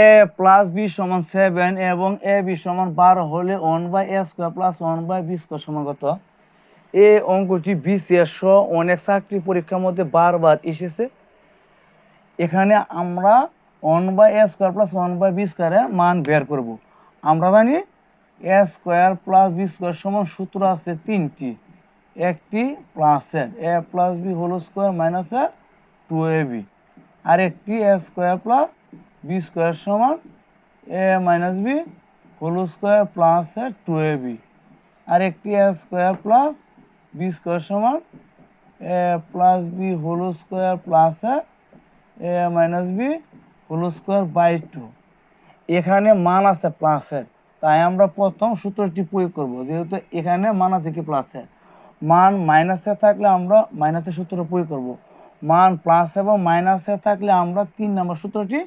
এ plus B সমান 7 এবং A B সমান 12 হলে 1/a² প্লাস 1/b² সমান কত? এই অঙ্কটি বিসিএস অনেক চাকরি পরীক্ষার মধ্যে বারবার এসেছে। এখানে আমরা 1/a² প্লাস 1/b² এর মান বের করব। আমরা জানি a² প্লাস b² সমান সূত্র আছে তিনটি। একটি প্লাসের a plus b whole square minus 2ab, আরেকটি a² প্লাস b² সমান a minus b whole square plus 2ab, আরেকটি a² প্লাস b² সমান a plus b whole square plus a minus b whole square by 2। এখানে মান আছে প্লাসের, তাই আমরা প্রথম সূত্রটি প্রয়োগ করব। যেহেতু এখানে মান আছে কি প্লাসের, মান মাইনাসে থাকলে আমরা মাইনাসের সূত্র প্রয়োগ করব। মান প্লাস এবং মাইনাসে থাকলে আমরা 3 নম্বর সূত্রটি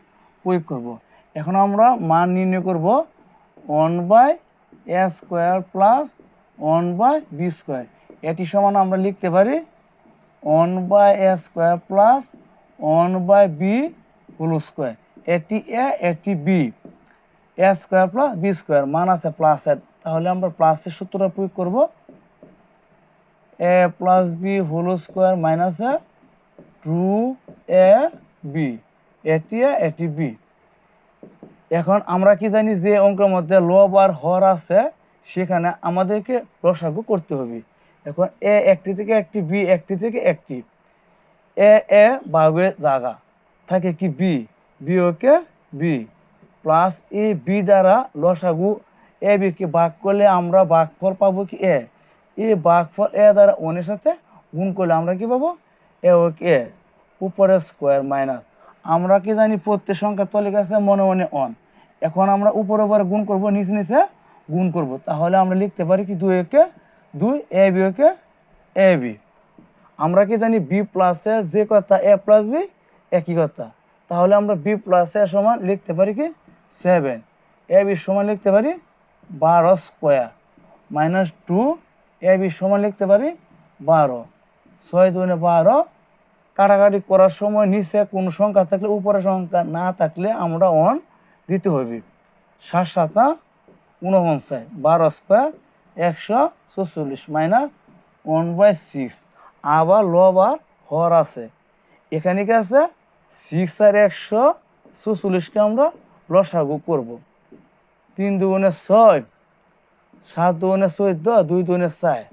প্রয়োগ করব। এখন আমরা মান নির্ণয় করব 1/a² প্লাস 1/b²। এটি সমান আমরা লিখতে পারি 1/a² plus 1/b whole square. এটি এ এটি বি, a² প্লাস b², মান আছে প্লাসের, তাহলে আমরা প্লাসের সূত্র প্রয়োগ করব। a plus b whole square minus 2ab, এটি এ এটি বি। এখন আমরা কি জানি যে অঙ্কের মধ্যে লব আর হর আছে সেখানে আমাদেরকে লসাগু করতে হবে। এখন এ একটি থেকে একটি, বি একটি থেকে একটি, এ ভাগের জায়গা থাকে কি B, B okay B plus A B দ্বারা লসাগু এ বিকে ভাগ করলে আমরা ভাগফল পাবো কি এ, এই ভাগফল এ দ্বারা ওনের সাথে গুণ করলে আমরা কি পাবো এ ওকে এ উপরে স্কোয়ার মাইনাস, আমরা কি জানি প্রত্যেক সংখ্যা তলে গেছে মনে মনে অন। এখন আমরা উপরে উপরে গুণ করব, নিচে নিচে গুণ করব, তাহলে আমরা লিখতে পারি কি 2 ওকে 2, A B okay A B. আমরা কি জানি বি প্লাসে যে কথা এ প্লাস বি একই কথা, তাহলে আমরা বি প্লাস এ সমান লিখতে পারি কি 7, এ বি সমান লিখতে পারি 12 স্কোয়ার মাইনাস 2, এ বি সমান লিখতে পারি 12, 6 2 12। কাটাকাটি করার সময় নিচে কোনো সংখ্যা থাকলে উপরে সংখ্যা না থাকলে আমরা অন দিতে হবে। 7 7 49, 12 স্কোয়ার 144 মাইনাস 1/6। আবার লব আর হর আছে, এখানে কি আছে 6 আর 144কে আমরা লসাগু করব। 3 2 6, 7 2 14, 2 2 4,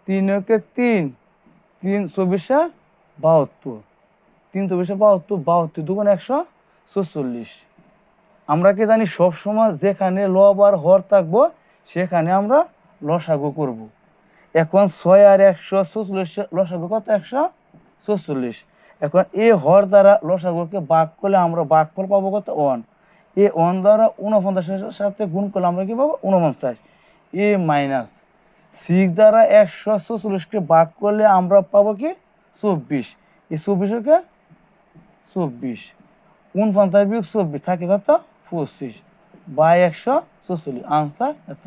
3 ওকে 3, 3 24 72, 3 24 72, 72 2 144। আমরা কি জানি সবসময় যেখানে লব আর হর থাকবো সেখানে আমরা লসাগু করব। এখন 6 আর 144 লসাগু কত 144। এখন এই হর দ্বারা লসাগুকে ভাগ করলে আমরা ভাগফল পাবো কত 1, এই 1 দ্বারা 49 সাথে গুণ করলে আমরা কি পাবো 49, এ মাইনাস 6 দ্বারা 144কে ভাগ করলে আমরা পাবো কি 24, এই 24কে 24, 49 - 24 থাকে কত 25 বাই 144, আনসার এত।